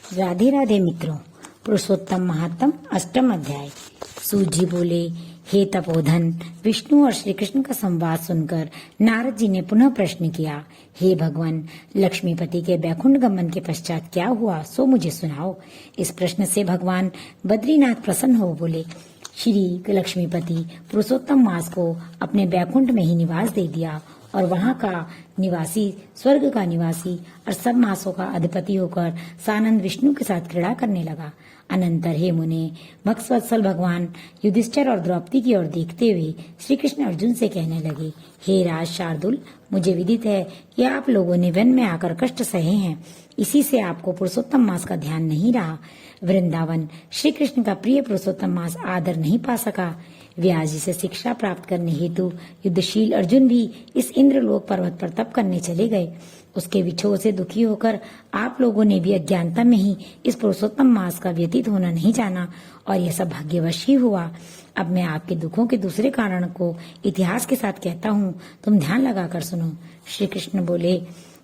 राधे राधे मित्रों। पुरुषोत्तम महात्म अष्टम अध्याय। सूत जी बोले, हे तपोधन, विष्णु और श्री कृष्ण का संवाद सुनकर नारद जी ने पुनः प्रश्न किया, हे भगवान, लक्ष्मीपति के बैकुंठ गमन के पश्चात क्या हुआ सो मुझे सुनाओ। इस प्रश्न से भगवान बद्रीनाथ प्रसन्न हो बोले, श्री लक्ष्मीपति पुरुषोत्तम मास को अपने बैकुंठ में ही निवास दे दिया और वहाँ का निवासी स्वर्ग का निवासी और सब मासों का अधिपति होकर सानंद विष्णु के साथ क्रीड़ा करने लगा। अनंतर हे मुने, भक्तवत्सल भगवान युधिष्ठिर और द्रौपदी की ओर देखते हुए श्री कृष्ण अर्जुन से कहने लगे, हे राज शार्दुल, मुझे विदित है कि आप लोगों ने वन में आकर कष्ट सहे हैं, इसी से आपको पुरुषोत्तम मास का ध्यान नहीं रहा। वृंदावन श्री कृष्ण का प्रिय पुरुषोत्तम मास आदर नहीं पा सका। व्यास जी से शिक्षा प्राप्त करने हेतु युद्धशील अर्जुन भी इस इंद्रलोक पर्वत पर तप करने चले गए। उसके विछोह से दुखी होकर आप लोगों ने भी अज्ञानता में ही इस पुरुषोत्तम मास का व्यतीत होना नहीं जाना और यह सब भाग्यवश ही हुआ। अब मैं आपके दुखों के दूसरे कारण को इतिहास के साथ कहता हूँ, तुम ध्यान लगाकर सुनो। श्री कृष्ण बोले,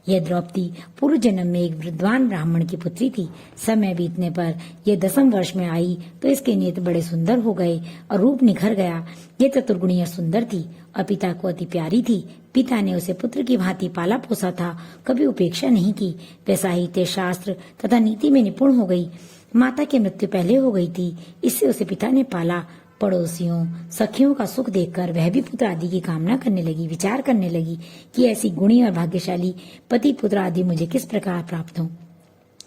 यह द्रौपदी पूर्व जन्म में एक विद्वान ब्राह्मण की पुत्री थी। समय बीतने पर यह 10वें वर्ष में आई तो इसके नेत्र बड़े सुंदर हो गए और रूप निखर गया। यह चतुर्गुणी और सुंदर थी और पिता को अति प्यारी थी। पिता ने उसे पुत्र की भांति पाला पोसा था, कभी उपेक्षा नहीं की। वह साहित्य, शास्त्र तथा नीति में निपुण हो गई। माता की मृत्यु पहले हो गई थी, इससे उसे पिता ने पाला। पड़ोसियों, सखियों का सुख देखकर वह भी पुत्र आदि की कामना करने लगी। विचार करने लगी कि ऐसी गुणी और भाग्यशाली पति पुत्र आदि मुझे किस प्रकार प्राप्त हो।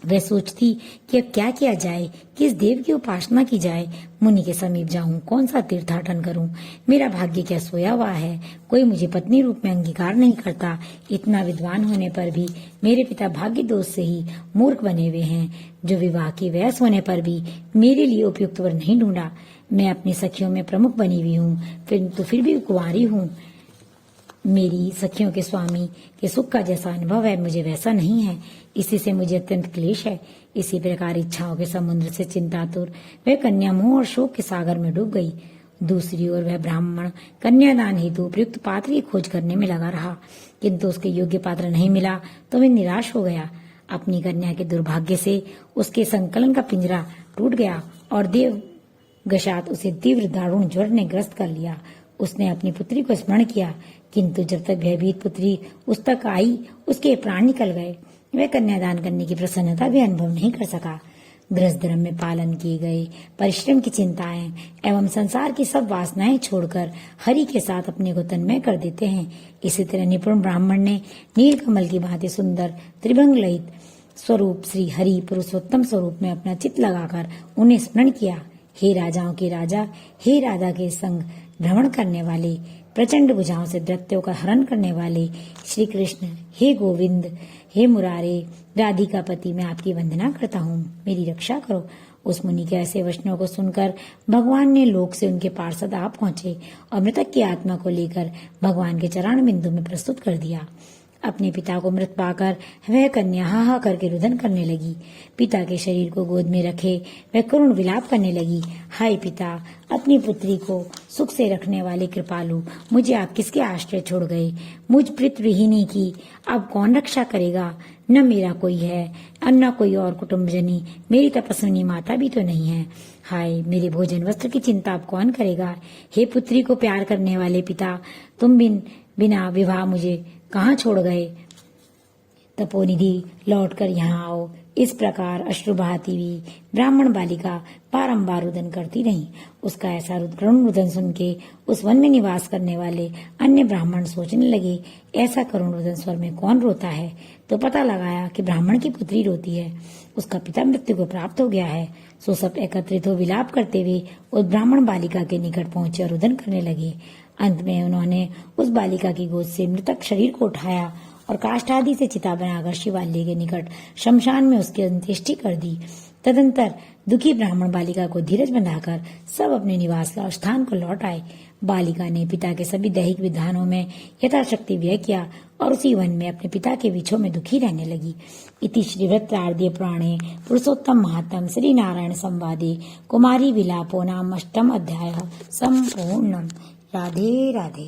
वह सोचती कि अब क्या किया जाए, किस देव की उपासना की जाए, मुनि के समीप जाऊं, कौन सा तीर्थाटन करूं। मेरा भाग्य क्या सोया हुआ है, कोई मुझे पत्नी रूप में अंगीकार नहीं करता। इतना विद्वान होने पर भी मेरे पिता भाग्य दोष से ही मूर्ख बने हुए हैं, जो विवाह की वयस होने पर भी मेरे लिए उपयुक्त वर नहीं ढूंढा। मैं अपनी सखियों में प्रमुख बनी हुई हूँ, फिर भी कुंवारी हूँ। मेरी सखियों के स्वामी के सुख का जैसा अनुभव है, मुझे वैसा नहीं है। इसी से मुझे अत्यंत क्लेश है। इसी प्रकार इच्छाओं के समुद्र से चिंतातुर वह कन्या मोह और शोक के सागर में डूब गई। दूसरी ओर वह ब्राह्मण कन्यादान हेतु उपयुक्त पात्र की खोज करने में लगा रहा, किंतु उसके योग्य पात्र नहीं मिला तो वह निराश हो गया। अपनी कन्या के दुर्भाग्य से उसके संकलन का पिंजरा टूट गया और देव गशात उसे तीव्र दारुण ज्वर ने ग्रस्त कर लिया। उसने अपनी पुत्री को स्मरण किया, किंतु जब तक भयभीत पुत्री उस तक आई, उसके प्राण निकल गए। वह कन्यादान करने की प्रसन्नता भी अनुभव नहीं कर सका। गृहस्थ धर्म में पालन किए गए परिश्रम की चिंताएं एवं संसार की सब वासनाएं छोड़कर हरि के साथ अपने को तन्मय कर देते हैं। इसी तरह निपुण ब्राह्मण ने नीलकमल की भांति सुंदर त्रिभंग ललित स्वरूप श्री हरि पुरुषोत्तम स्वरूप में अपना चित्त लगाकर उन्हें स्मरण किया। हे राजाओं के राजा, हे राधा के संग भ्रमण करने वाले, प्रचंड भुजाओं से दैत्यों का हरण करने वाले श्री कृष्ण, हे गोविंद, हे मुरारे, राधिका पति, मैं आपकी वंदना करता हूँ, मेरी रक्षा करो। उस मुनि के ऐसे वचनों को सुनकर भगवान ने लोक से उनके पार्षद आ पहुंचे और मृतक की आत्मा को लेकर भगवान के चरण बिंदु में प्रस्तुत कर दिया। अपने पिता को मृत पाकर वह कन्या हा हा करके रुदन करने लगी। पिता के शरीर को गोद में रखे वह करुण विलाप करने लगी। हाय पिता, अपनी पुत्री को सुख से रखने वाले कृपालु, मुझे आप किसके आश्रय छोड़ गए। मुझ प्रीतविहीनी की अब कौन रक्षा करेगा। न मेरा कोई है और न कोई और कुटुम्बजनी, मेरी तपस्विनी माता भी तो नहीं है। हाय, मेरे भोजन वस्त्र की चिंता अब कौन करेगा। हे पुत्री को प्यार करने वाले पिता, तुम बिना विवाह मुझे कहाँ छोड़ गए। तपोनिधि, लौटकर यहाँ आओ। इस प्रकार अश्रु बहाती हुई ब्राह्मण बालिका बारंबार रुदन करती रही। उसका ऐसा करुण रुदन सुन के उस वन में निवास करने वाले अन्य ब्राह्मण सोचने लगे, ऐसा करुण रुदन स्वर में कौन रोता है। तो पता लगाया कि ब्राह्मण की पुत्री रोती है, उसका पिता मृत्यु को प्राप्त हो गया है। सो सब एकत्रित हो विलाप करते हुए उस ब्राह्मण बालिका के निकट पहुंचे और रुदन करने लगे। अंत में उन्होंने उस बालिका की गोद से मृतक शरीर को उठाया और काष्ठादि से चिता बनाकर शिवालय के निकट शमशान में उसकी अंत्येष्टि कर दी। तदंतर दुखी ब्राह्मण बालिका को धीरज बंधाकर सब अपने निवास स्थान को लौट आए। बालिका ने पिता के सभी दैहिक विधानों में यथाशक्ति व्यय किया और उसी वन में अपने पिता के विछोह में दुखी रहने लगी। इति श्री वृत्रार्धे पुराणे पुरुषोत्तम महात्म श्री नारायण संवादे कुमारी विलापो नाम अष्टम अध्याय संपूर्णम्। राधे राधे।